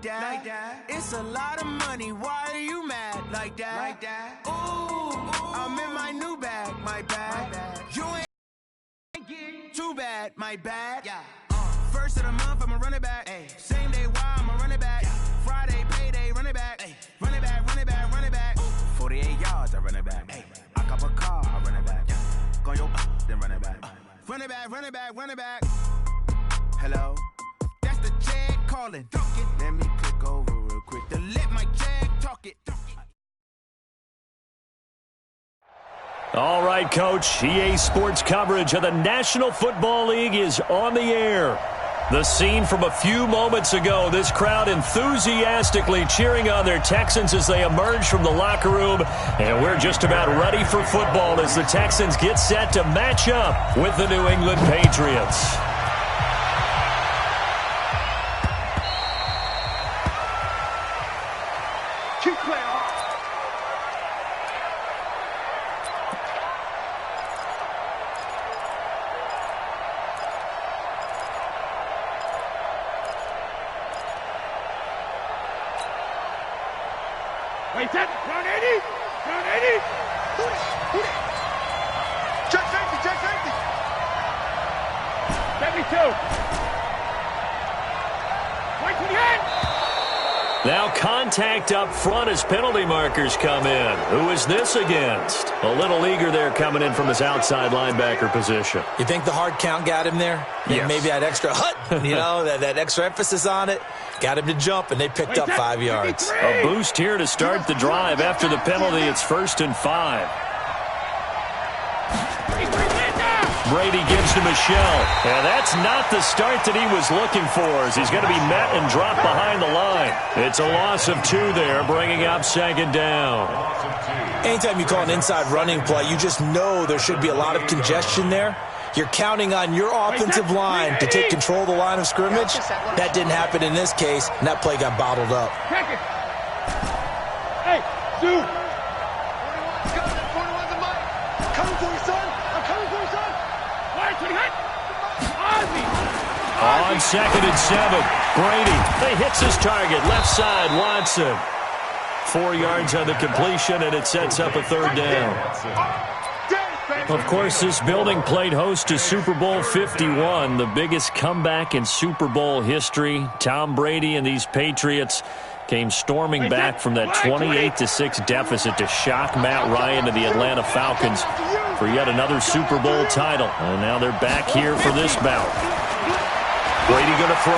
like that. It's a lot of money, why are you mad like that? Ooh, I'm in my new bag, my bad. You ain't get too bad, my bad. First of the month, I'ma run it back. Same day, why I'ma run it back. Friday, payday, run it back. Run it back, run it back, run it back. 48 yards, I run it back. I cop a car, I run it back. Go yo, then run it back. Run it back, run it back, run it back. Hello, that's the Jag calling. Let me click over real quick to let my Jag talk it. All right, Coach. EA Sports coverage of the National Football League is on the air. The scene from a few moments ago, this crowd enthusiastically cheering on their Texans as they emerge from the locker room. And we're just about ready for football as the Texans get set to match up with the New England Patriots. Wait, that run 80, run 80. Who that? Check safety. 72. Wait for the end. Now contact up front as penalty markers come in. Who is this against? A little eager there coming in from his outside linebacker position. You think the hard count got him there? Yes. Maybe that extra that extra emphasis on it. Got him to jump, and they picked up 5 yards. A boost here to start the drive. After the penalty, it's 1st and 5. Brady gives to Michelle. And that's not the start that he was looking for, as he's going to be met and dropped behind the line. It's a loss of 2 there, bringing up 2nd down. Anytime you call an inside running play, you just know there should be a lot of congestion there. You're counting on your offensive line to take control of the line of scrimmage. That didn't happen in this case, and that play got bottled up. Hey, dude. On 2nd and 7, Brady. He hits his target, left side, Watson. 4 yards on the completion, and it sets up a 3rd down. Of course, this building played host to Super Bowl 51, the biggest comeback in Super Bowl history. Tom Brady and these Patriots came storming back from that 28-6 deficit to shock Matt Ryan and the Atlanta Falcons for yet another Super Bowl title. And now they're back here for this bout. Brady going to throw.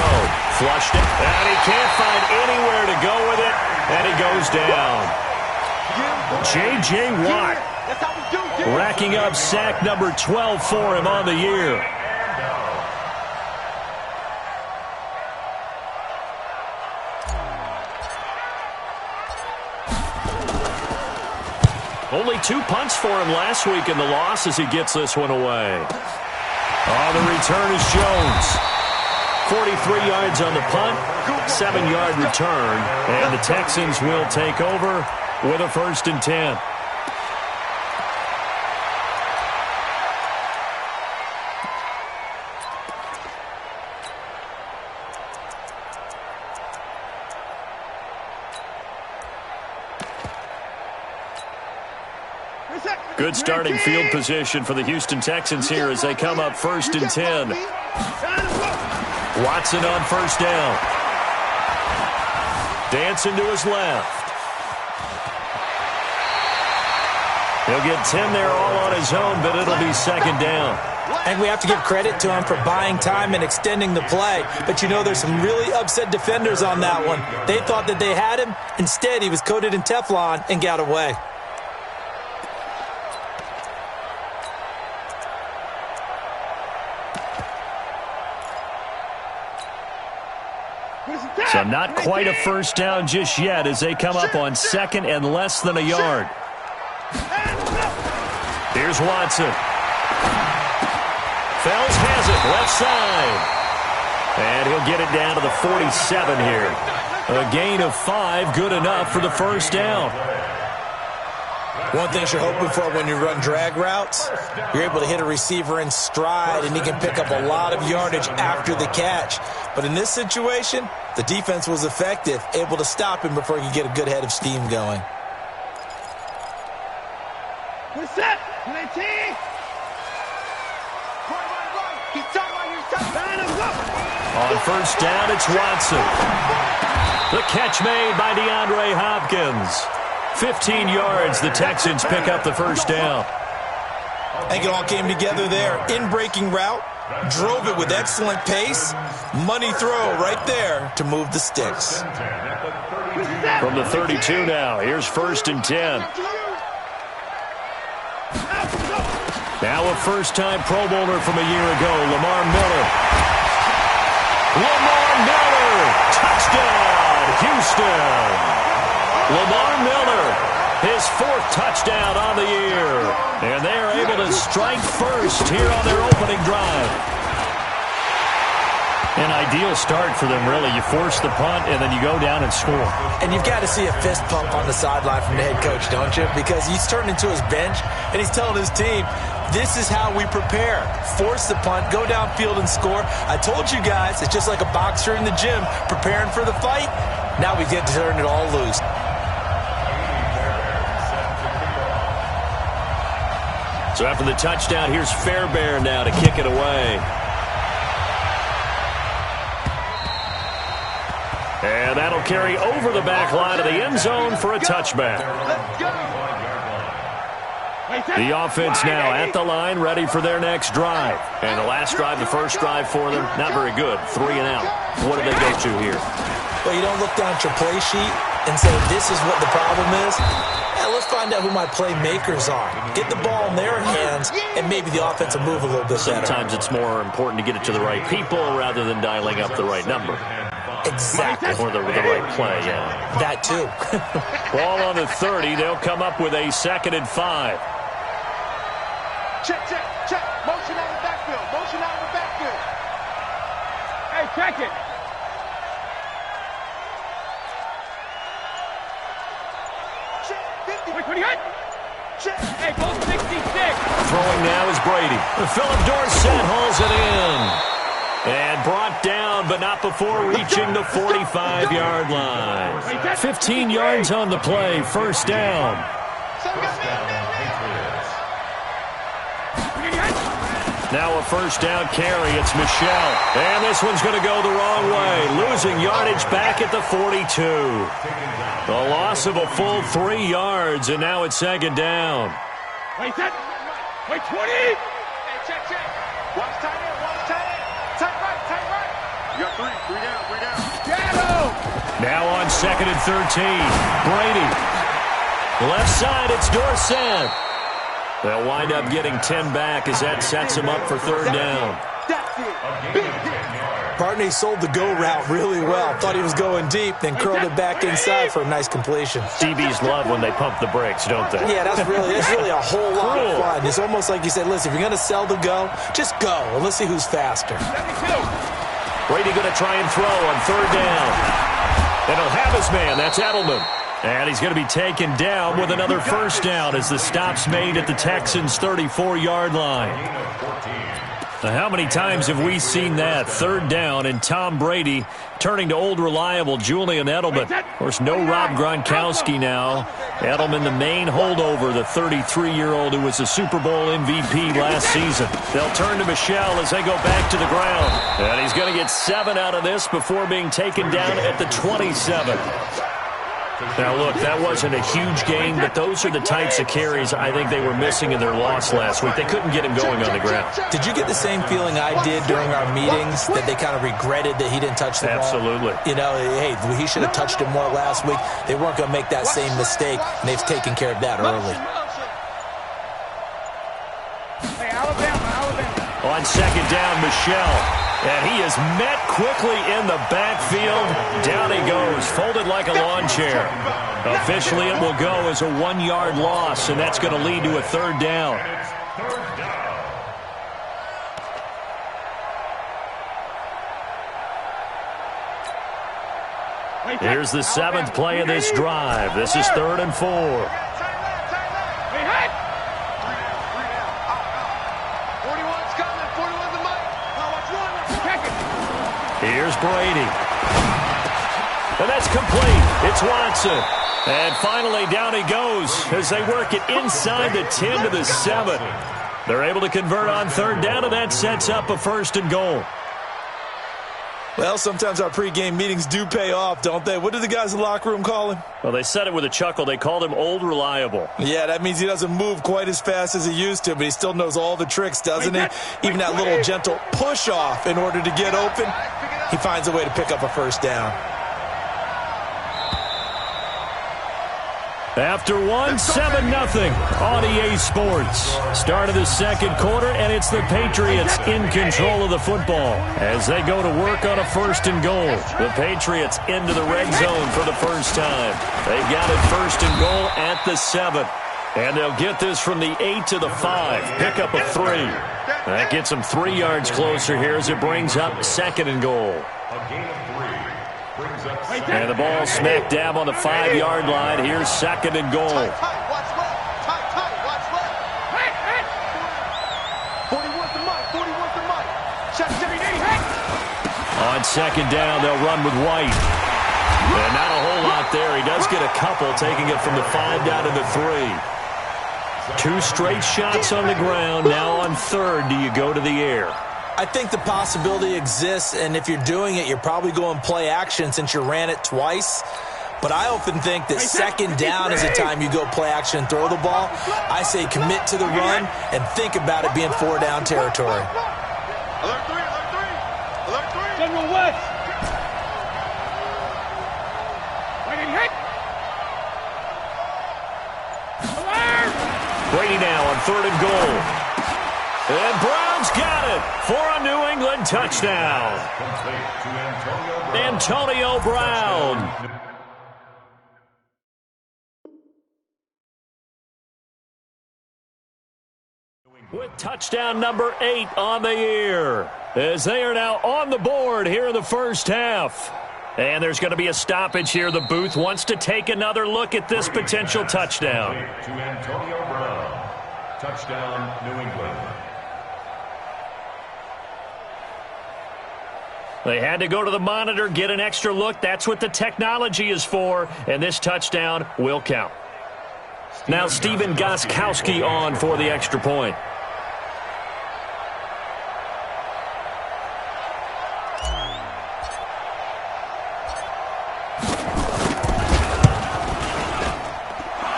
Flushed it. And he can't find anywhere to go with it. And he goes down. J.J. Watt racking up sack number 12 for him on the year. Only 2 punts for him last week in the loss as he gets this one away. Oh, the return is Jones. 43 yards on the punt, 7-yard return, and the Texans will take over with a 1st and 10. Good starting field position for the Houston Texans here as they come up 1st and 10. Watson on 1st down. Dancing to his left. He'll get 10 there all on his own, but it'll be 2nd down. And we have to give credit to him for buying time and extending the play. But you know there's some really upset defenders on that one. They thought that they had him. Instead, he was coated in Teflon and got away. So not quite a 1st down just yet as they come up on 2nd and less than a yard. Here's Watson. Fells has it, left side. And he'll get it down to the 47 here. A gain of 5, good enough for the 1st down. One thing you're hoping for when you run drag routes, you're able to hit a receiver in stride, and he can pick up a lot of yardage after the catch. But in this situation, the defense was effective, able to stop him before he could get a good head of steam going. What's up, Plenty? On first down, it's Watson. The catch made by DeAndre Hopkins. 15 yards, the Texans pick up the first down. I think it all came together there. In-breaking route, drove it with excellent pace. Money throw right there to move the sticks. From the 32 now, here's first and 10. Now a first-time Pro Bowler from a year ago, Lamar Miller. Lamar Miller, touchdown, Houston. Lamar Miller, his fourth touchdown on the year. And they are able to strike first here on their opening drive. An ideal start for them, really. You force the punt, and then you go down and score. And you've got to see a fist pump on the sideline from the head coach, don't you? Because he's turned into his bench, and he's telling his team, this is how we prepare. Force the punt, go downfield and score. I told you guys, it's just like a boxer in the gym preparing for the fight. Now we get to turn it all loose. So after the touchdown, here's Fairbairn now to kick it away. And that'll carry over the back line of the end zone for a touchback. The offense now at the line, ready for their next drive. And the last drive, the first drive for them, not very good. 3 and out. What do they go to here? Well, you don't look down at your play sheet and say, this is what the problem is. Yeah, let's find out who my playmakers are. Get the ball in their hands, and maybe the offense will move a little bit better. Sometimes it's more important to get it to the right people rather than dialing up the right number. Exactly. Or the right play, yeah. That too. Ball on the 30. They'll come up with a 2nd and 5. Check, check, check. Motion out of the backfield. Motion out of the backfield. Hey, check it. Check, 50. Wait, 28. Check. Hey, go 66. Throwing now is Brady. Philip Dorsett hauls it in. And brought down, but not before reaching the 45-yard line. 15 yards on the play, first down. Now a first down carry, it's Michelle. And this one's going to go the wrong way, losing yardage back at the 42. A loss of a full 3 yards, and now it's 2nd down. Wait, that. Wait, 20. Hey, check, check. Watch tight end, watch tight end. Tight right, tight right. You got 3 down, 3 down. Now on 2nd and 13, Brady. Left side, it's Dorsett. They'll wind up getting 10 back as that sets them up for 3rd down. That's it. Barney sold the go route really well. Thought he was going deep, then curled it back inside for a nice completion. DBs love when they pump the brakes, don't they? Yeah, that's really a whole lot of fun. It's almost like you said, listen, if you're going to sell the go, just go, and let's see who's faster. Brady going to try and throw on 3rd down. And he'll have his man. That's Edelman. And he's going to be taken down with another first down as the stop's made at the Texans' 34-yard line. Now, how many times have we seen that? 3rd down and Tom Brady turning to old reliable Julian Edelman. Of course, no Rob Gronkowski now. Edelman, the main holdover, the 33-year-old who was a Super Bowl MVP last season. They'll turn to Michelle as they go back to the ground. And he's going to get 7 out of this before being taken down at the 27. Now, look, that wasn't a huge gain, but those are the types of carries I think they were missing in their loss last week. They couldn't get him going on the ground. Did you get the same feeling I did during our meetings, that they kind of regretted that he didn't touch the ball? Absolutely. You know, hey, he should have touched it more last week. They weren't going to make that same mistake, and they've taken care of that early. Hey, Alabama. On 2nd down, Michelle. And he is met quickly in the backfield. Down he goes, folded like a lawn chair. Officially, it will go as a 1-yard loss, and that's going to lead to a 3rd down. Here's the 7th play of this drive. This is 3rd and 4. Here's Brady. And that's complete. It's Watson. And finally, down he goes as they work it inside the 10 to the 7. They're able to convert on third down, and that sets up a 1st and goal. Well, sometimes our pregame meetings do pay off, don't they? What did the guys in the locker room call him? Well, they said it with a chuckle. They called him Old Reliable. Yeah, that means he doesn't move quite as fast as he used to, but he still knows all the tricks, doesn't he? Even that little gentle push-off in order to get open, he finds a way to pick up a 1st down. After 7-0 on EA Sports. Start of the 2nd quarter, and it's the Patriots in control of the football as they go to work on a 1st and goal. The Patriots into the red zone for the first time. They've got it 1st and goal at the 7. And they'll get this from the 8 to the 5. Pick up a 3. That gets them 3 yards closer here as it brings up 2nd and goal. And the ball smack dab on the 5-yard line. Here's 2nd and goal. Watch left. 41's the mic. 41's the mic. Check. On 2nd down, they'll run with White. And not a whole lot there. He does get a couple, taking it from the 5 down to the 3. 2 straight shots on the ground. Now on 3rd, do you go to the air? I think the possibility exists, and if you're doing it, you're probably going play action since you ran it twice. But I often think that 2nd down is the time you go play action and throw the ball. I say commit to the run and think about it being 4-down territory. Alert 3. General West. Waiting hit. Alert. Brady now on 3rd and goal. And Brown's got it for a New England touchdown. Antonio Brown. With touchdown number 8 on the year, as they are now on the board here in the first half. And there's going to be a stoppage here. The booth wants to take another look at this potential touchdown. To Antonio Brown. Touchdown, New England. They had to go to the monitor, get an extra look. That's what the technology is for, and this touchdown will count. Now Stephen Gostkowski on for the extra point.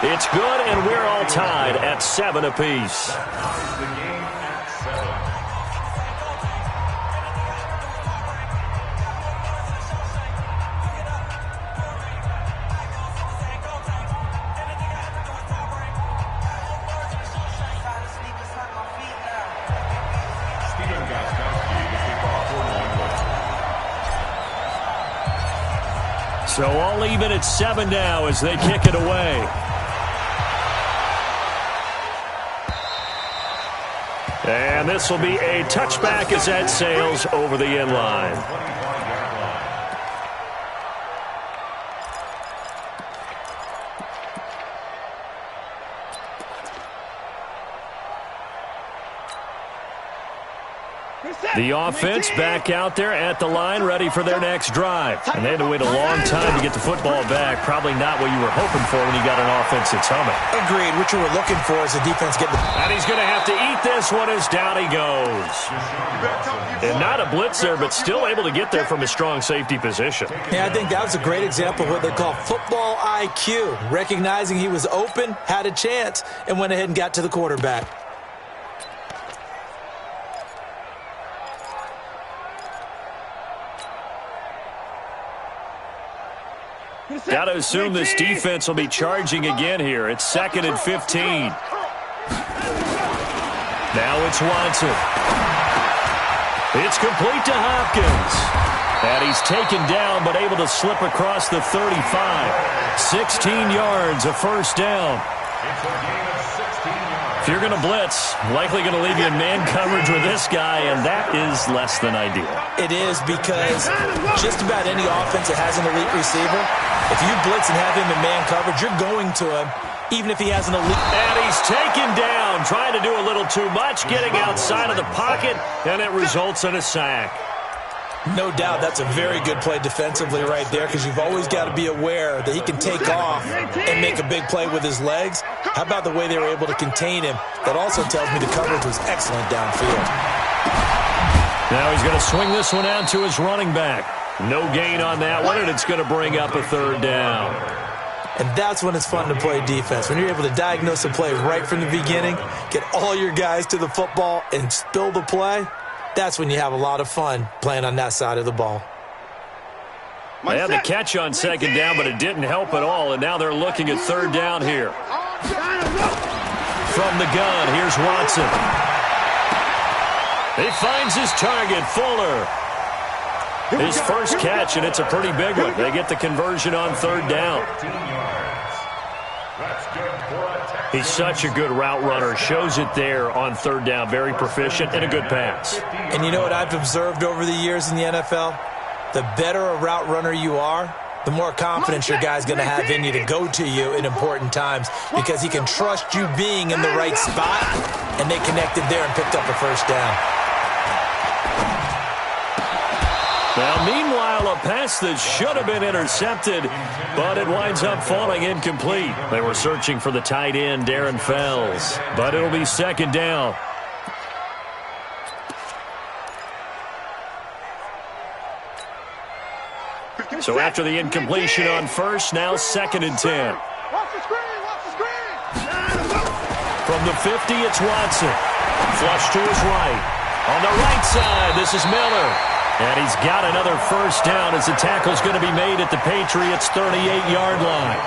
It's good, and we're all tied at 7 apiece. The game at 7. So all even at 7 now as they kick it away. And this will be a touchback as that sails over the end line. The offense back out there at the line, ready for their next drive. And they had to wait a long time to get the football back. Probably not what you were hoping for when you got an offense that's humming. Agreed. What you were looking for is the defense getting the... And he's going to have to eat this one as down he goes. And not a blitzer, but still able to get there from a strong safety position. Yeah, I think that was a great example of what they call football IQ. Recognizing he was open, had a chance, and went ahead and got to the quarterback. Got to assume this defense will be charging again here. It's 2nd and 15. Now it's Watson. It's complete to Hopkins. And he's taken down but able to slip across the 35. 16 yards, a first down. If you're going to blitz, likely going to leave you in man coverage with this guy, and that is less than ideal. It is, because just about any offense that has an elite receiver, if you blitz and have him in man coverage, you're going to him, even if he has an elite... And he's taken down, trying to do a little too much, getting outside of the pocket, and it results in a sack. No doubt that's a very good play defensively right there, because you've always got to be aware that he can take off and make a big play with his legs. How about the way they were able to contain him? That also tells me the coverage was excellent downfield. Now he's going to swing this one out to his running back. No gain on that one, and it's going to bring up a third down. And that's when it's fun to play defense. When you're able to diagnose a play right from the beginning, get all your guys to the football, and spill the play, that's when you have a lot of fun playing on that side of the ball. They had the catch on second down, but it didn't help at all, and now they're looking at third down here. From the gun, here's Watson. He finds his target, Fuller. His first catch, and it's a pretty big one. They get the conversion on third down. He's such a good route runner. Shows it there on third down. Very proficient and a good pass. And you know what I've observed over the years in the NFL? The better a route runner you are, the more confidence your guy's going to have in you to go to you in important times, because he can trust you being in the right spot, and they connected there and picked up a first down. Now, meanwhile, a pass that should have been intercepted, but it winds up falling incomplete. They were searching for the tight end, Darren Fells, but it'll be second down. So after the incompletion on first, now second and 10. From the 50, it's Watson. Flush to his right. On the right side, this is Miller. And he's got another first down as the tackle's going to be made at the Patriots' 38-yard line.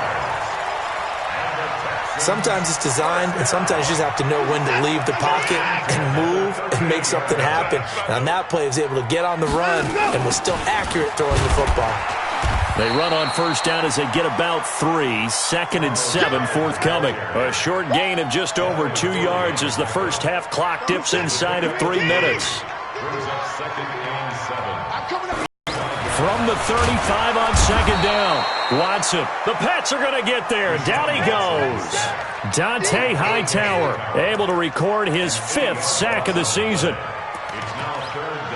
Sometimes it's designed, and sometimes you just have to know when to leave the pocket and move and make something happen. And on that play, he was able to get on the run and was still accurate throwing the football. They run on first down as they get about 3. Second and 7 forthcoming. A short gain of just over 2 yards as the first half clock dips inside of 3 minutes. From the 35 on second down, Watson. The Pats are going to get there. Down he goes. Dante Hightower able to record his 5th sack of the season. It's now third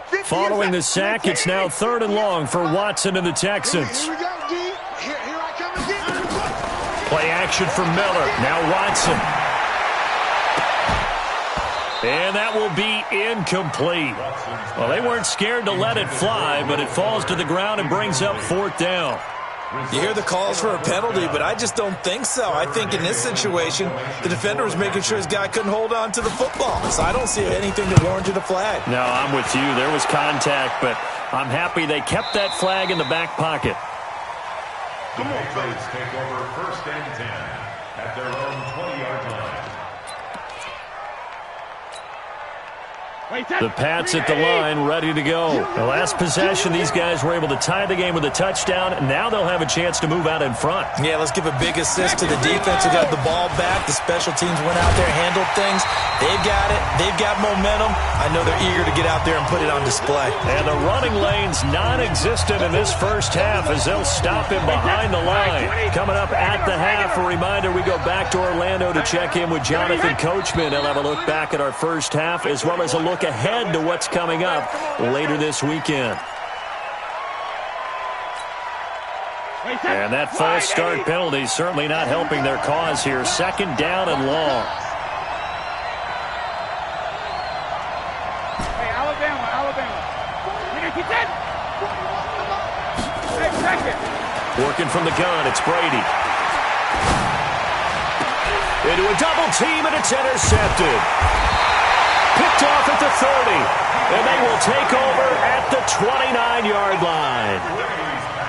down. Following the sack, it's now 3rd and long for Watson and the Texans. Here we go, D. Here I come again. Play action from Miller. Now Watson. And that will be incomplete. Well, they weren't scared to let it fly, but it falls to the ground and brings up 4th down. You hear the calls for a penalty, but I just don't think so. I think in this situation, the defender was making sure his guy couldn't hold on to the football. So I don't see anything that warranted a flag. No, I'm with you. There was contact, but I'm happy they kept that flag in the back pocket. The Patriots take over 1st and 10 at their own 20-yard line. The Pats at the line, ready to go. The last possession, these guys were able to tie the game with a touchdown, and now they'll have a chance to move out in front. Yeah, let's give a big assist to the defense who got the ball back. The special teams went out there, handled things. They've got it. They've got momentum. I know they're eager to get out there and put it on display. And the running lane's non-existent in this first half as they'll stop him behind the line. Coming up at the half, a reminder, we go back to Orlando to check in with Jonathan Coachman. He'll have a look back at our first half as well as a look ahead to what's coming up later this weekend. And that false start penalty certainly not helping their cause here. Second down and long. Hey, Alabama. Hey, second. Working from the gun, it's Brady. Into a double team, and it's intercepted. Picked off at the 30, and they will take over at the 29-yard line.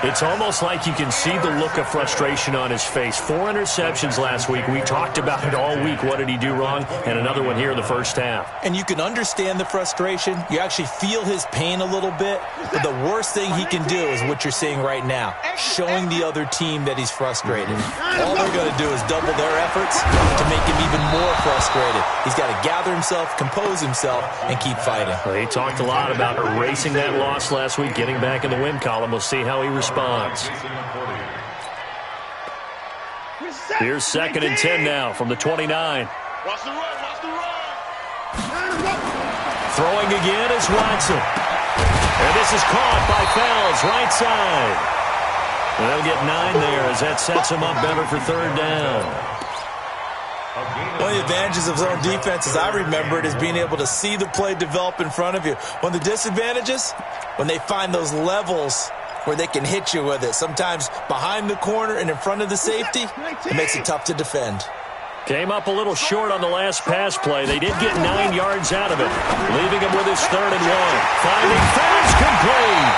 It's almost like you can see the look of frustration on his face. 4 interceptions last week. We talked about it all week. What did he do wrong? And another one here in the first half. And you can understand the frustration. You actually feel his pain a little bit. But the worst thing he can do is what you're seeing right now, showing the other team that he's frustrated. All they're going to do is double their efforts to make him even more frustrated. He's got to gather himself, compose himself, and keep fighting. Well, he talked a lot about erasing that loss last week, getting back in the win column. We'll see how he responds. Here's 2nd and 10 now from the 29. Watch the run. Throwing again is Watson. And this is caught by Fells, right side. They'll get 9 there as that sets them up better for third down. One of the advantages of zone defense, as I remember it, is being able to see the play develop in front of you. One of the disadvantages, when they find those levels where they can hit you with it, sometimes behind the corner and in front of the safety, it makes it tough to defend. Came up a little short on the last pass play. They did get 9 yards out of it, leaving him with his 3rd and 1. Finding Fells complete.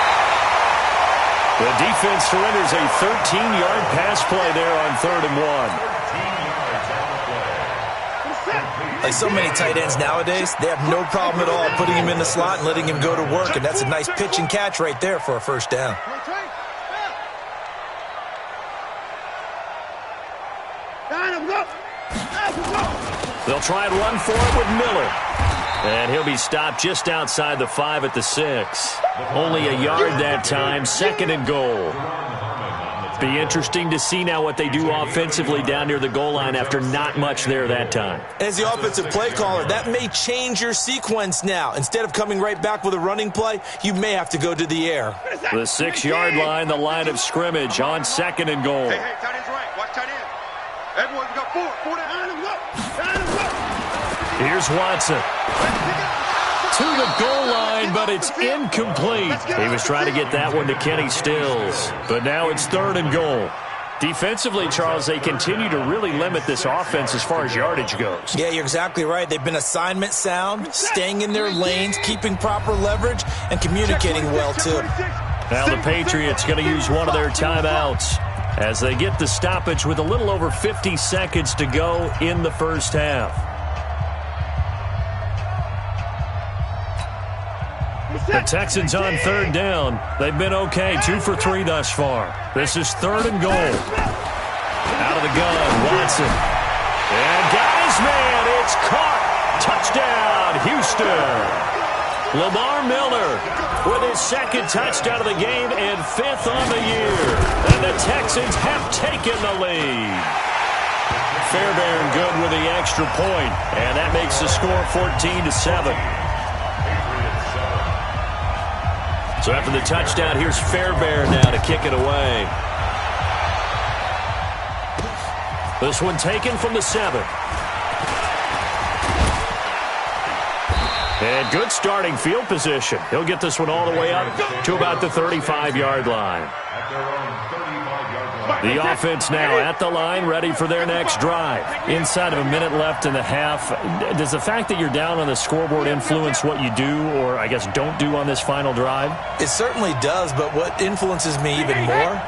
The defense surrenders a 13-yard pass play there on 3rd and 1. Like so many tight ends nowadays, they have no problem at all putting him in the slot and letting him go to work, and that's a nice pitch and catch right there for a first down. They'll try and run for it with Miller. And he'll be stopped just outside the 5 at the 6. Only a yard that time, 2nd and goal. Be interesting to see now what they do offensively down near the goal line after not much there that time. As the offensive play caller, that may change your sequence now. Instead of coming right back with a running play, you may have to go to the air. The 6-yard line, the line of scrimmage on 2nd and goal. Hey, tight end's right. Watch tight end. Everyone's got 4 down. Here's Watson. To the goal line, but it's incomplete. He was trying to get that one to Kenny Stills. But now it's 3rd and goal. Defensively, Charles, they continue to really limit this offense as far as yardage goes. Yeah, you're exactly right. They've been assignment sound, staying in their lanes, keeping proper leverage, and communicating well, too. Now the Patriots going to use one of their timeouts as they get the stoppage with a little over 50 seconds to go in the first half. The Texans on 3rd down. They've been okay, 2 for 3 thus far. This is 3rd and goal. Out of the gun, Watson. And got his man. It's caught. Touchdown, Houston. Lamar Miller with his 2nd touchdown of the game and 5th on the year. And the Texans have taken the lead. Fairbairn good with the extra point, and that makes the score 14-7. So after the touchdown, here's Fairbairn now to kick it away. This one taken from the 7. And good starting field position. He'll get this one all the way up to about the 35-yard line. The offense now at the line, ready for their next drive. Inside of a minute left in the half, does the fact that you're down on the scoreboard influence what you do, or I guess don't do on this final drive? It certainly does, but what influences me even more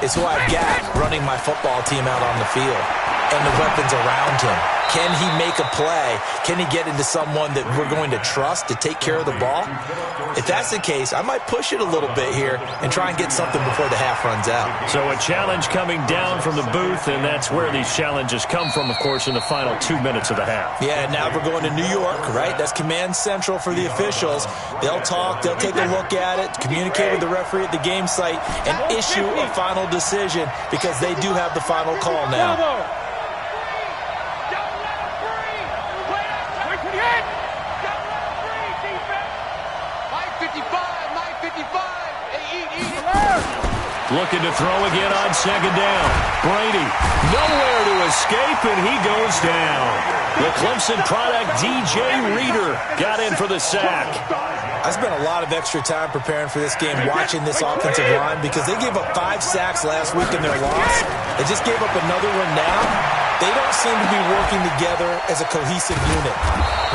is who I've got running my football team out on the field and the weapons around him. Can he make a play? Can he get into someone that we're going to trust to take care of the ball? If that's the case, I might push it a little bit here and try and get something before the half runs out. So a challenge coming down from the booth, and that's where these challenges come from, of course, in the final 2 minutes of the half. Yeah, now we're going to New York, right? That's command central for the officials. They'll talk, they'll take a look at it, communicate with the referee at the game site, and issue a final decision because they do have the final call now. Looking to throw again on 2nd down. Brady, nowhere to escape, and he goes down. The Clemson product, DJ Reader, got in for the sack. I spent a lot of extra time preparing for this game, watching this offensive line, because they gave up 5 sacks last week in their loss. They just gave up another one now. They don't seem to be working together as a cohesive unit,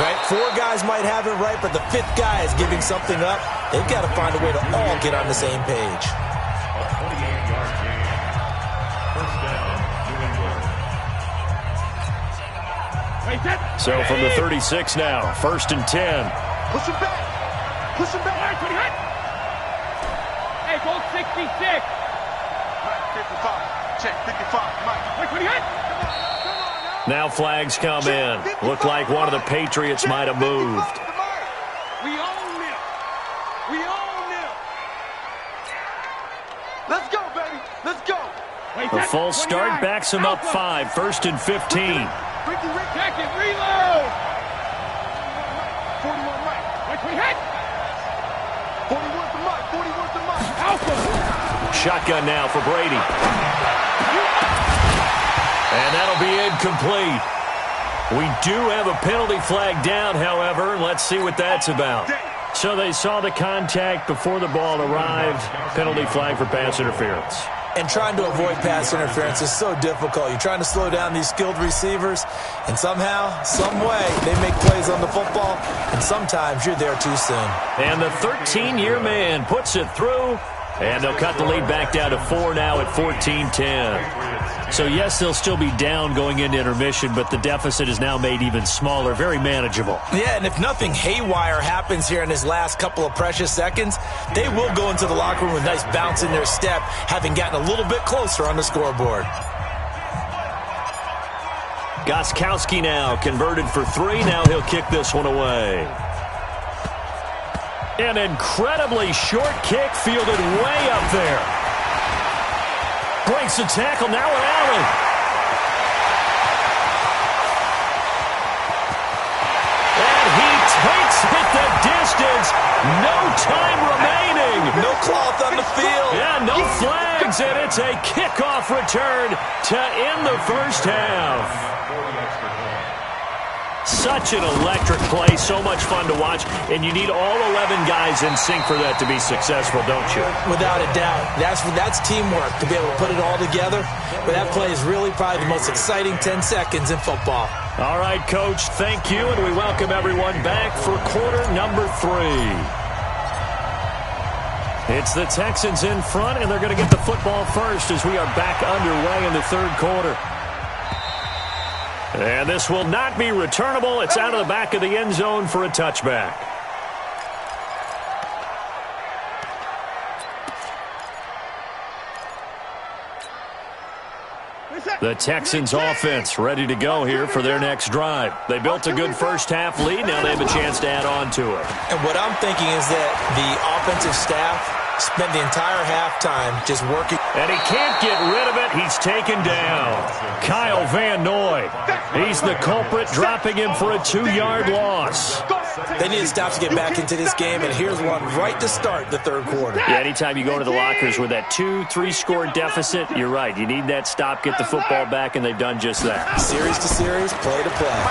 right? 4 guys might have it right, but the 5th guy is giving something up. They've got to find a way to all get on the same page. So from the 36 now, 1st and 10. Push him back. Push him back. Hey, goal 66. Mike, 55. Check, 55. Mike. Now flags come in. Look like one of the Patriots might have moved. We own them. We own them. Let's go, baby. Let's go. The full start backs him up 5, 1st and 15. Check it, reload. 41 right. 40 wants the mark. 40 wants the mark. Shotgun now for Brady. And that'll be incomplete. We do have a penalty flag down, however. Let's see what that's about. So they saw the contact before the ball arrived. Penalty flag for pass interference. And trying to avoid pass interference is so difficult. You're trying to slow down these skilled receivers, and somehow, some way, they make plays on the football, and sometimes you're there too soon. And the 13-year man puts it through, and they'll cut the lead back down to 4 now at 14-10. So, yes, they'll still be down going into intermission, but the deficit is now made even smaller, very manageable. Yeah, and if nothing haywire happens here in his last couple of precious seconds, they will go into the locker room with a nice bounce in their step, having gotten a little bit closer on the scoreboard. Gostkowski now converted for 3. Now he'll kick this one away. An incredibly short kick fielded way up there. Breaks the tackle, now an alley. And he takes it the distance. No time remaining. No cloth on the field. Yeah, no flags, and it's a kickoff return to end the first half. Such an electric play, so much fun to watch, and you need all 11 guys in sync for that to be successful, don't you? Without a doubt. That's teamwork, to be able to put it all together. But that play is really probably the most exciting 10 seconds in football. All right, Coach, thank you, and we welcome everyone back for quarter number 3. It's the Texans in front, and they're going to get the football first as we are back underway in the third quarter. And this will not be returnable. It's out of the back of the end zone for a touchback. The Texans offense ready to go here for their next drive. They built a good first half lead. Now they have a chance to add on to it. And what I'm thinking is that the offensive staff spent the entire halftime just working. And he can't get rid of it. He's taken down. Kyle Van Noy. He's the culprit, dropping him for a 2-yard loss. They need to stop to get back into this game, and here's one right to start the third quarter. Yeah, anytime you go to the lockers with that 2-3 score deficit, you're right. You need that stop, get the football back, and they've done just that. Series to series, play to play.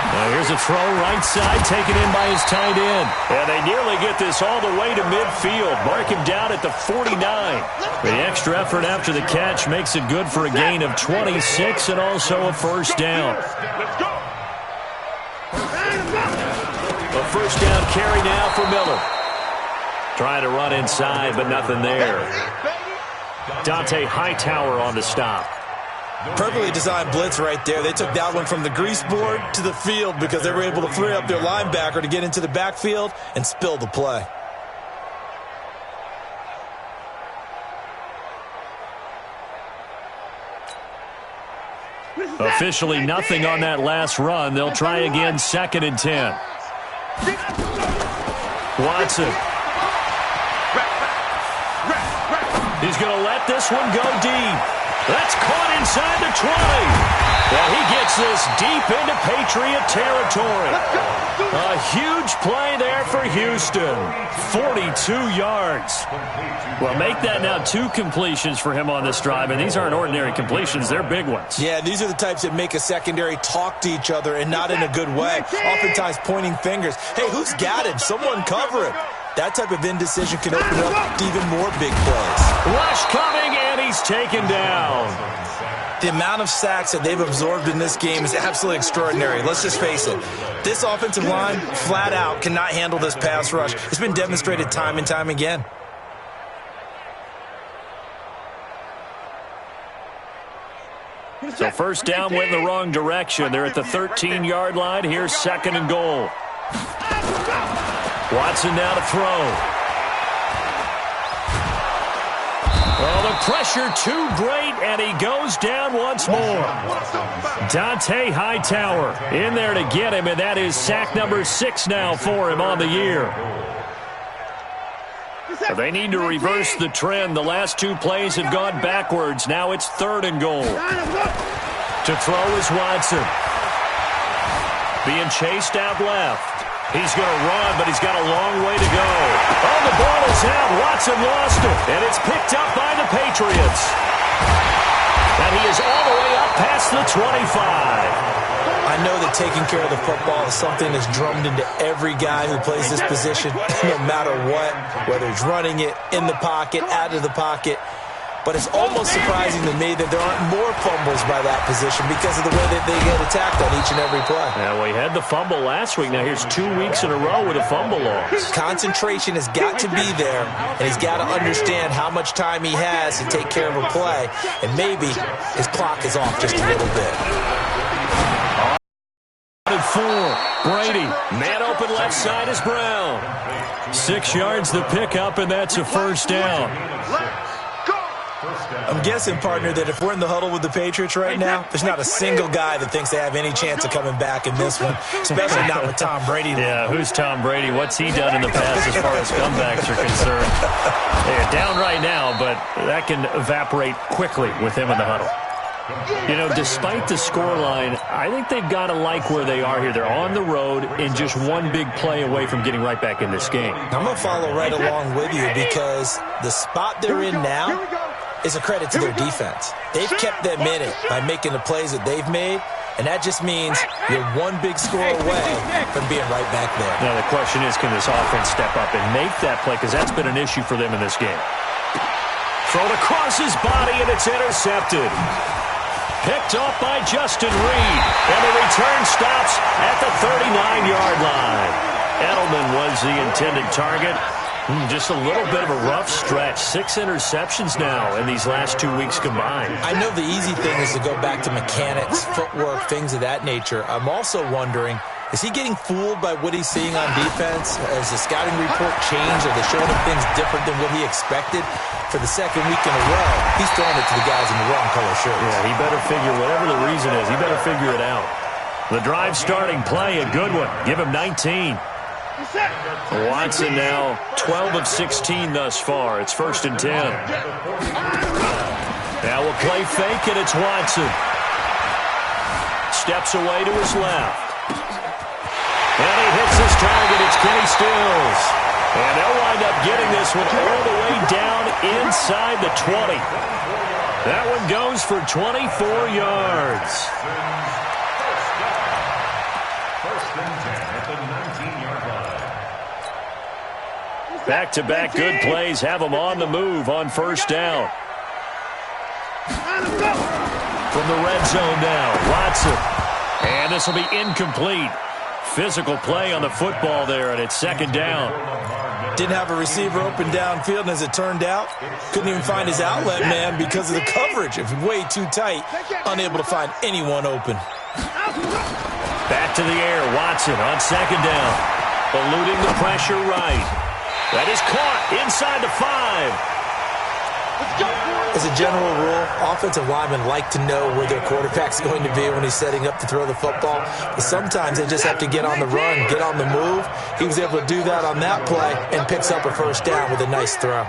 Now here's a throw right side, taken in by his tight end. And they nearly get this all the way to midfield. Mark him down at the 49. The extra effort after the catch makes it good for a gain of 26 and also a first down. A first down carry now for Miller. Trying to run inside, but nothing there. Dante Hightower on the stop. Perfectly designed blitz right there. They took that one from the grease board to the field because they were able to free up their linebacker to get into the backfield and spill the play. Officially nothing on that last run. They'll try again, 2nd and 10. Watson. He's going to let this one go deep. That's caught inside the 20. Well, he gets this deep into Patriot territory. A huge play there for Houston. 42 yards. Well, make that now 2 completions for him on this drive, and these aren't ordinary completions. They're big ones. Yeah, these are the types that make a secondary talk to each other and not in a good way. Oftentimes pointing fingers. Hey, who's got him? Someone cover him. That type of indecision can open up to even more big plays. Rush coming, and he's taken down. The amount of sacks that they've absorbed in this game is absolutely extraordinary. Let's just face it. This offensive line, flat out, cannot handle this pass rush. It's been demonstrated time and time again. So first down went in the wrong direction. They're at the 13-yard line. Here's 2nd and goal. Watson now to throw. Well, the pressure too great, and he goes down once more. Dante Hightower in there to get him, and that is sack number 6 now for him on the year. They need to reverse the trend. The last 2 plays have gone backwards. Now it's 3rd and goal. To throw is Watson. Being chased out left. He's going to run, but he's got a long way to go. Oh, the ball is out. Watson lost it, and it's picked up by the Patriots. And he is all the way up past the 25. I know that taking care of the football is something that's drummed into every guy who plays this position, no matter what, whether it's running it, in the pocket, out of the pocket. But it's almost surprising to me that there aren't more fumbles by that position because of the way that they get attacked on each and every play. Yeah, we had the fumble last week. Now here's 2 weeks in a row with a fumble loss. Concentration has got to be there, and he's got to understand how much time he has to take care of a play, and maybe his clock is off just a little bit. 4. Brady, man open left side is Brown. 6 yards the pickup, and that's a first down. I'm guessing, partner, that if we're in the huddle with the Patriots right now, there's not a single guy that thinks they have any chance of coming back in this one, especially not with Tom Brady. Yeah, who's Tom Brady? What's he done in the past as far as comebacks are concerned? They're down right now, but that can evaporate quickly with him in the huddle. You know, despite the scoreline, I think they've got to like where they are here. They're on the road and just one big play away from getting right back in this game. I'm going to follow right along with you because the spot they're in now is a credit to their defense. They've kept them in it by making the plays that they've made, and that just means you're one big score away from being right back there. Now the question is, can this offense step up and make that play? Because that's been an issue for them in this game. Thrown across his body, and it's intercepted. Picked off by Justin Reed, and the return stops at the 39-yard line. Edelman was the intended target. Just a little bit of a rough stretch. 6 interceptions now in these last 2 weeks combined. I know the easy thing is to go back to mechanics, footwork, things of that nature. I'm also wondering, is he getting fooled by what he's seeing on defense? Has the scouting report changed? Are they showing him things different than what he expected? For the second week in a row, he's throwing it to the guys in the wrong color shirts. Yeah, he better figure, whatever the reason is, he better figure it out. The drive starting play, a good one. Give him 19. Watson now 12 of 16 thus far. It's 1st and 10. Now we'll play fake, and it's Watson. Steps away to his left. And he hits his target. It's Kenny Stills. And they'll wind up getting this one all the way down inside the 20. That one goes for 24 yards. Back-to-back good plays have them on the move on 1st down. From the red zone now, Watson. And this will be incomplete. Physical play on the football there, and it's 2nd down. Didn't have a receiver open downfield, and as it turned out, couldn't even find his outlet man because of the coverage. It was way too tight, unable to find anyone open. Back to the air, Watson on 2nd down. Eluding the pressure right. That is caught inside the 5. As a general rule, offensive linemen like to know where their quarterback's going to be when he's setting up to throw the football. But sometimes they just have to get on the run, get on the move. He was able to do that on that play and picks up a 1st down with a nice throw.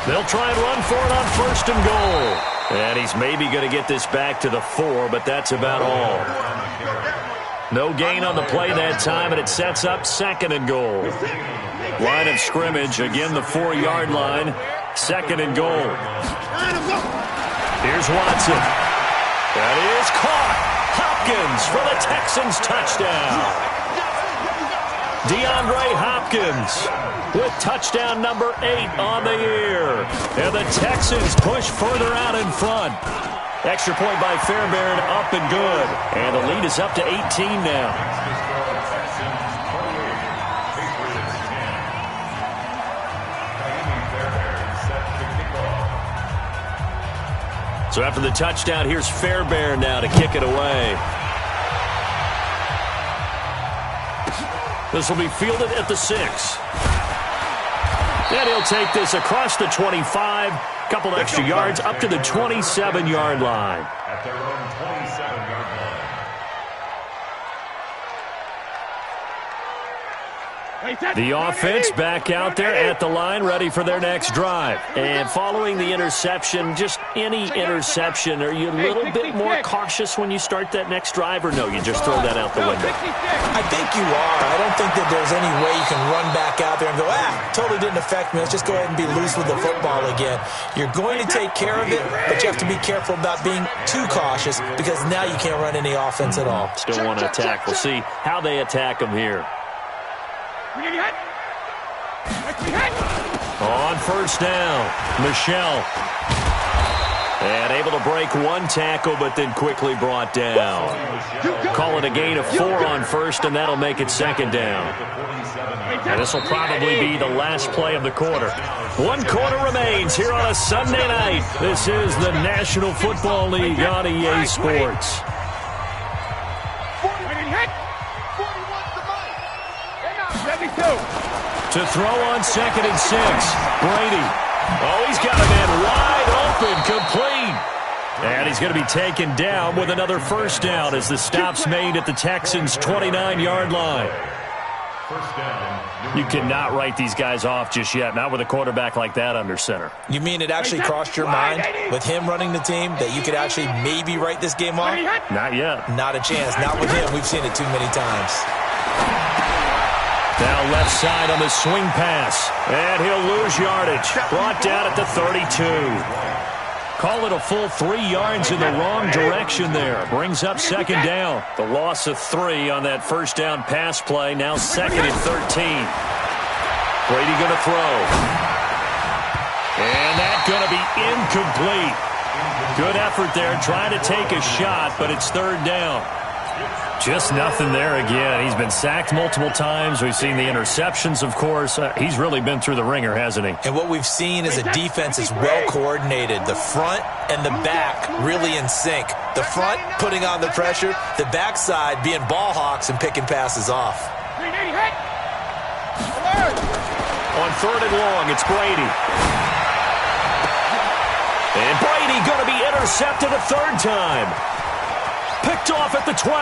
They'll try and run for it on 1st and goal. And he's maybe going to get this back to the 4, but that's about all. No gain on the play that time, and it sets up 2nd and goal. Line of scrimmage, again the 4-yard line. 2nd and goal. Here's Watson. That is caught. Hopkins for the Texans touchdown. DeAndre Hopkins with touchdown number 8 on the year. And the Texans push further out in front. Extra point by Fairbairn, up and good. And the lead is up to 18 now. So after the touchdown, here's Fairbairn now to kick it away. This will be fielded at the 6. And he'll take this across the 25. Couple extra yards up to the 27-yard line. At their own 27-yard line. The offense back out there at the line, ready for their next drive. And following the interception, just any interception, are you a little bit more cautious when you start that next drive, or no, you just throw that out the window? I think you are. I don't think that there's any way you can run back out there and go, totally didn't affect me. Let's just go ahead and be loose with the football again. You're going to take care of it, but you have to be careful about being too cautious because now you can't run any offense at all. Still want to attack. We'll see how they attack them here. On first down, Michelle. And able to break one tackle, but then quickly brought down. Call it a gain of 4 on first, and that'll make it second down. And this will probably be the last play of the quarter. 1 quarter remains here on a Sunday night. This is the National Football League on EA Sports. To throw on 2nd and 6, Brady. Oh, he's got a man wide open, complete. And he's going to be taken down with another first down as the stop's made at the Texans' 29-yard line. You cannot write these guys off just yet, not with a quarterback like that under center. You mean it actually crossed your mind with him running the team that you could actually maybe write this game off? Not yet. Not a chance. Not with him. We've seen it too many times. Now left side on the swing pass. And he'll lose yardage. Brought down at the 32. Call it a full 3 yards in the wrong direction there. Brings up second down. The loss of 3 on that first down pass play. Now 2nd and 13. Brady going to throw. And that's going to be incomplete. Good effort there trying to take a shot, but it's 3rd down. Just nothing there again. He's been sacked multiple times. We've seen the interceptions, of course. He's really been through the ringer, hasn't he? And what we've seen is a defense is well coordinated. The front and the back really in sync. The front putting on the pressure. The backside being ball hawks and picking passes off. On 3rd and long, it's Brady. And Brady going to be intercepted a 3rd time. Picked off at the 12.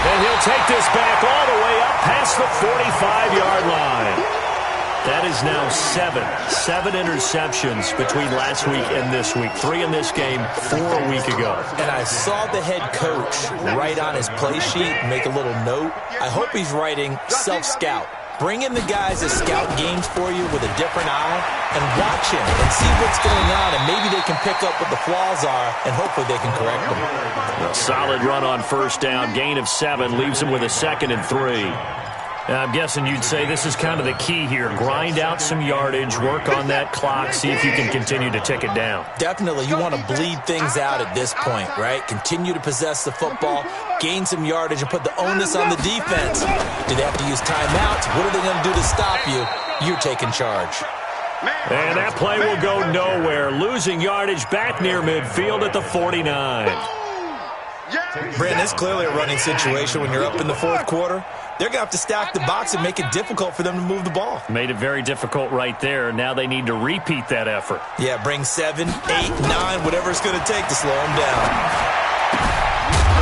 And he'll take this back all the way up past the 45-yard line. That is now 7 interceptions between last week and this week. 3 in this game, 4 a week ago. And I saw the head coach write on his play sheet, make a little note. I hope he's writing self-scout. Bring in the guys that scout games for you with a different eye and watch him and see what's going on, and maybe they can pick up what the flaws are, and hopefully they can correct them. A solid run on first down, gain of 7, leaves him with a 2nd and 3. I'm guessing you'd say this is kind of the key here. Grind out some yardage, work on that clock, see if you can continue to tick it down. Definitely. You want to bleed things out at this point, right? Continue to possess the football, gain some yardage, and put the onus on the defense. Do they have to use timeouts? What are they going to do to stop you? You're taking charge. And that play will go nowhere. Losing yardage back near midfield at the 49. Brandon, it's clearly a running situation when you're up in the 4th quarter. They're going to have to stack the box and make it difficult for them to move the ball. Made it very difficult right there. Now they need to repeat that effort. Yeah, bring 7, 8, 9, whatever it's going to take to slow them down.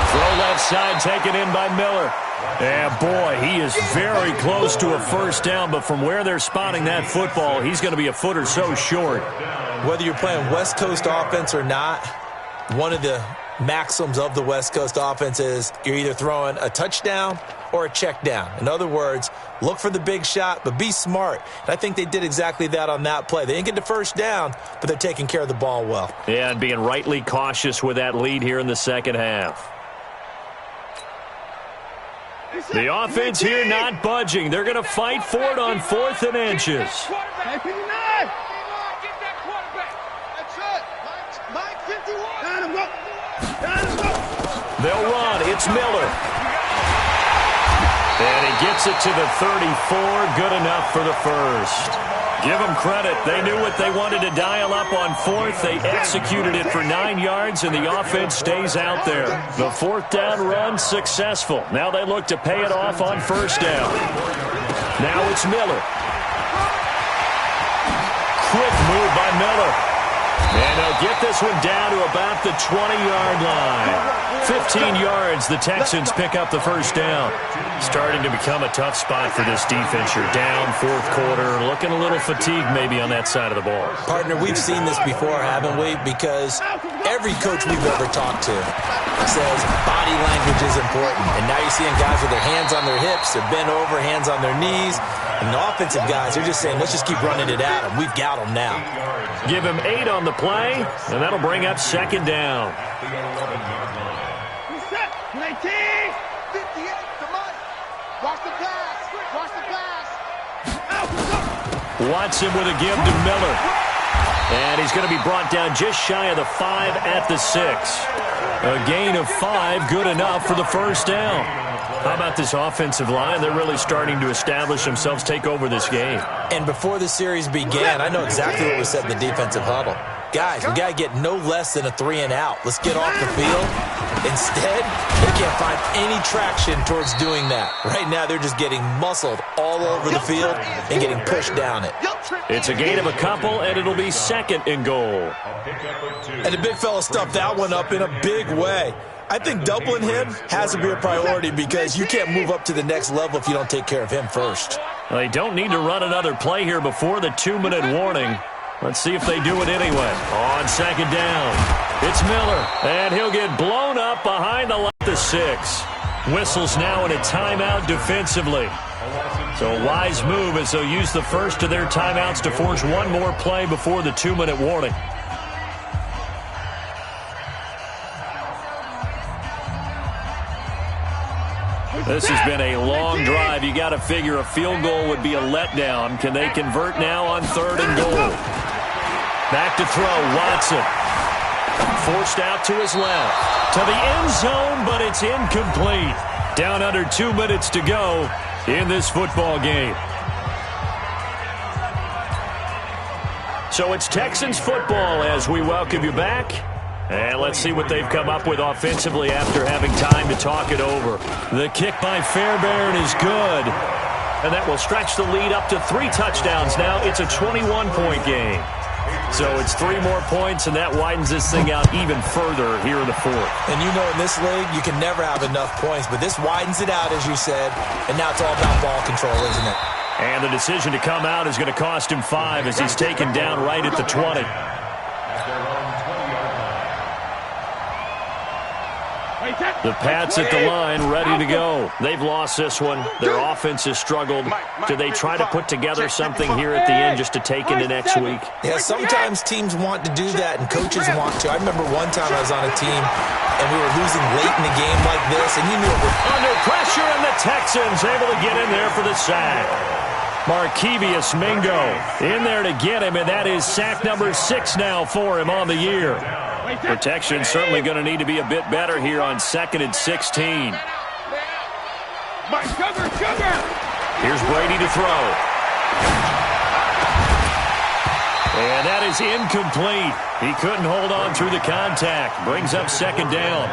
Throw left side taken in by Miller. And boy, he is very close to a first down, but from where they're spotting that football, he's going to be a foot or so short. Whether you're playing West Coast offense or not, one of the maxims of the West Coast offense is you're either throwing a touchdown or a check down. In other words, look for the big shot, but be smart. And I think they did exactly that on that play. They didn't get the first down, but they're taking care of the ball well. Yeah, and being rightly cautious with that lead here in the second half. The offense here not budging. They're going to fight for it on 4th and inches. They'll run. It's Miller. And he gets it to the 34. Good enough for the first. Give them credit. They knew what they wanted to dial up on 4th. They executed it for 9 yards, and the offense stays out there. The 4th down run successful. Now they look to pay it off on first down. Now it's Miller. Quick move by Miller. And they'll get this one down to about the 20-yard line. 15 yards, the Texans pick up the first down. Starting to become a tough spot for this defense. You're down fourth quarter, looking a little fatigued maybe on that side of the ball. Partner, we've seen this before, haven't we? Because every coach we've ever talked to says body language is important. And now you're seeing guys with their hands on their hips, they're bent over, hands on their knees. And the offensive guys, they're just saying, let's just keep running it at them. We've got them now. Give him 8 on the play, and that'll bring up second down. 19! 58 to Mike. Watch the pass. Watch the pass. Watson with a give to Miller. And he's going to be brought down just shy of the 5 at the 6. A gain of 5, good enough for the first down. How about this offensive line? They're really starting to establish themselves, take over this game. And before the series began, I know exactly what was said in the defensive huddle. Guys, we got to get no less than a 3-and-out. Let's get off the field. Instead, they can't find any traction towards doing that. Right now, they're just getting muscled all over the field and getting pushed down it. It's a gain of a couple, and it'll be second and goal. And the big fella stuffed that one up in a big way. I think doubling him has to be a priority because you can't move up to the next level if you don't take care of him first. They don't need to run another play here before the 2-minute warning. Let's see if they do it anyway. On second down, it's Miller, and he'll get blown up behind the 6. Whistles now in a timeout defensively. So a wise move as they'll use the first of their timeouts to force one more play before the 2-minute warning. This has been a long drive. You got to figure a field goal would be a letdown. Can they convert now on 3rd and goal? Back to throw, Watson. Forced out to his left. To the end zone, but it's incomplete. Down under 2 minutes to go in this football game. So it's Texans football as we welcome you back. And let's see what they've come up with offensively after having time to talk it over. The kick by Fairbairn is good. And that will stretch the lead up to 3 touchdowns now. It's a 21-point game. So it's 3 more points, and that widens this thing out even further here in the 4th. And you know in this league, you can never have enough points. But this widens it out, as you said. And now it's all about ball control, isn't it? And the decision to come out is going to cost him 5 as he's taken down right at the 20. The Pats at the line, ready to go. They've lost this one. Their offense has struggled. Do they try to put together something here at the end just to take into next week? Yeah, sometimes teams want to do that, and coaches want to. I remember one time I was on a team, and we were losing late in the game like this, and you knew it was under pressure, and the Texans able to get in there for the sack. Markevius Mingo in there to get him, and that is sack number 6 now for him on the year. Protection certainly going to need to be a bit better here on 2nd and 16. Here's Brady to throw. And that is incomplete. He couldn't hold on through the contact. Brings up 2nd down.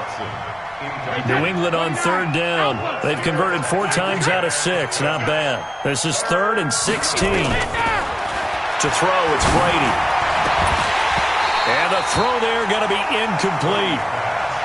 New England on 3rd down. They've converted 4 times out of 6. Not bad. This is 3rd and 16. To throw, it's Brady. And the throw there going to be incomplete.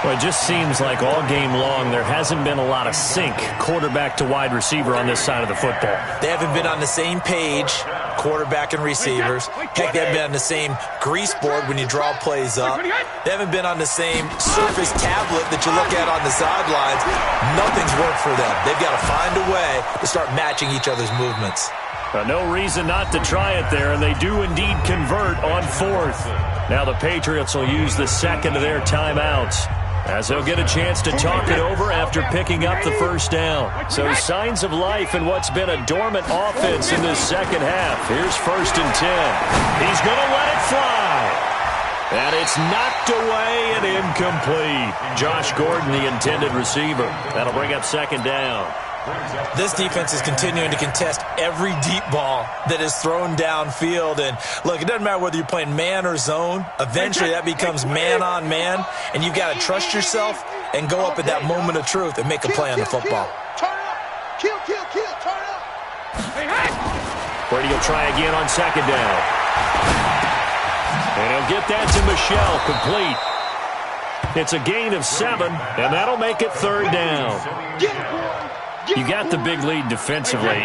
Well, it just seems like all game long there hasn't been a lot of sync quarterback to wide receiver on this side of the football. They haven't been on the same page, quarterback and receivers. Heck, they haven't been on the same grease board when you draw plays up. They haven't been on the same Surface tablet that you look at on the sidelines. Nothing's worked for them. They've got to find a way to start matching each other's movements. No reason not to try it there, and they do indeed convert on 4th. Now the Patriots will use the 2nd of their timeouts as they'll get a chance to talk it over after picking up the first down. So signs of life in what's been a dormant offense in this second half. Here's 1st and 10. He's going to let it fly. And it's knocked away and incomplete. Josh Gordon, the intended receiver. That'll bring up 2nd down. This defense is continuing to contest every deep ball that is thrown downfield. And, look, it doesn't matter whether you're playing man or zone. Eventually, that becomes man-on-man, and you've got to trust yourself and go up at that moment of truth and make a play on the football. Turn up. Kill, turn up. Brady will try again on 2nd down. And he'll get that to Michel, complete. It's a gain of 7, and that'll make it 3rd down. You got the big lead defensively,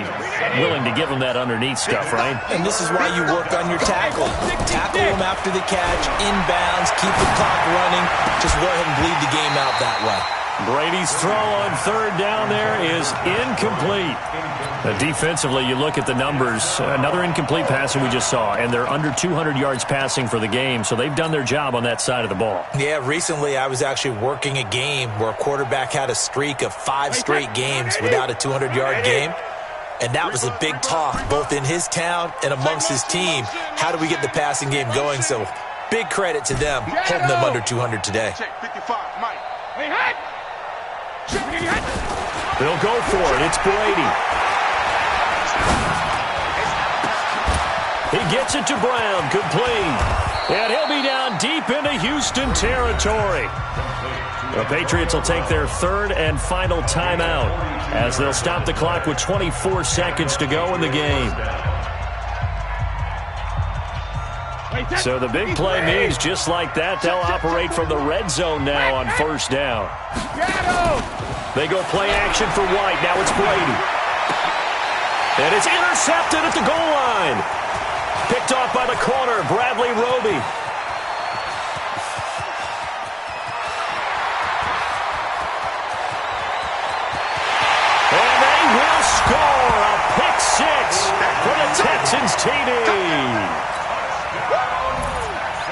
willing to give them that underneath stuff, right? And this is why you work on your tackling. Tackle them after the catch, inbounds, keep the clock running. Just go ahead and bleed the game out that way. Brady's throw on 3rd down there is incomplete. Defensively, you look at the numbers. Another incomplete pass that we just saw, and they're under 200 yards passing for the game, so they've done their job on that side of the ball. Yeah, recently I was actually working a game where a quarterback had a streak of 5 straight games without a 200-yard game, and that was a big talk both in his town and amongst his team. How do we get the passing game going? So big credit to them, holding them under 200 today. They'll go for it. It's Brady. He gets it to Brown, complete. And he'll be down deep into Houston territory. The Patriots will take their 3rd and final timeout as they'll stop the clock with 24 seconds to go in the game. So the big play means just like that, they'll operate from the red zone now on 1st down. They go play action for White. Now it's Brady. And it's intercepted at the goal line. Picked off by the corner, Bradley Roby. And they will score a pick 6 for the Texans TD.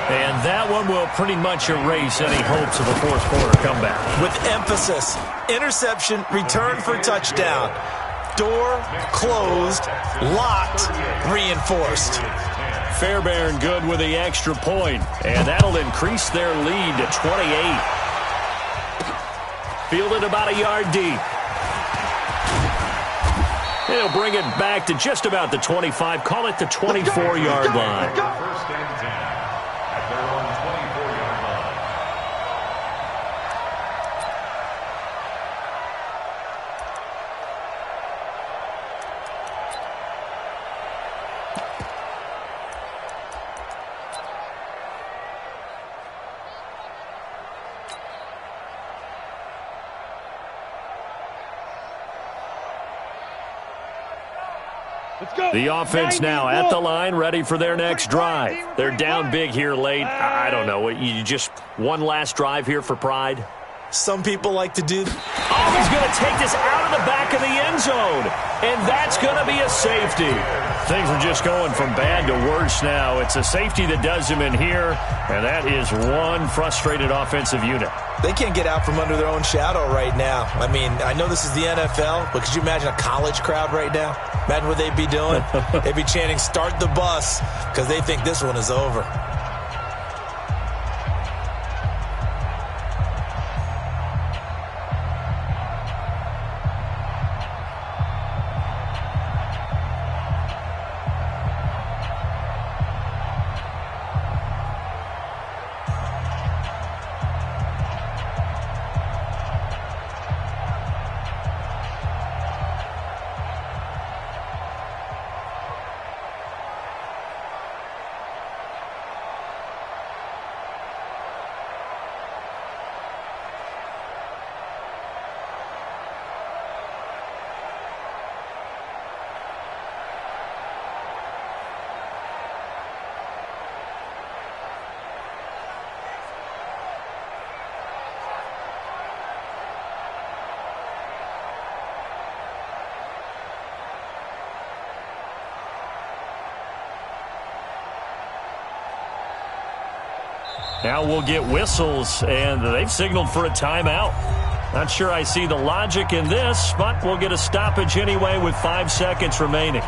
And that one will pretty much erase any hopes of a 4th quarter comeback. With emphasis, interception, return for touchdown. Door closed, locked, reinforced. Fairbairn good with the extra point, and that'll increase their lead to 28. Fielded about a yard deep. They'll bring it back to just about the 25, call it the 24-yard line. 1st and 10 at their own 24-yard line. The offense now at the line, ready for their next drive. They're down big here late. I don't know. You just one last drive here for pride? Some people like to do. Oh, he's going to take this out of the back of the end zone. And that's going to be a safety. Things are just going from bad to worse now. It's a safety that does him in here, and that is one frustrated offensive unit. They can't get out from under their own shadow right now. I mean, I know this is the NFL, but could you imagine a college crowd right now? Imagine what they'd be doing. They'd be chanting, "Start the bus," because they think this one is over. Now we'll get whistles, and they've signaled for a timeout. Not sure I see the logic in this, but we'll get a stoppage anyway with 5 seconds remaining.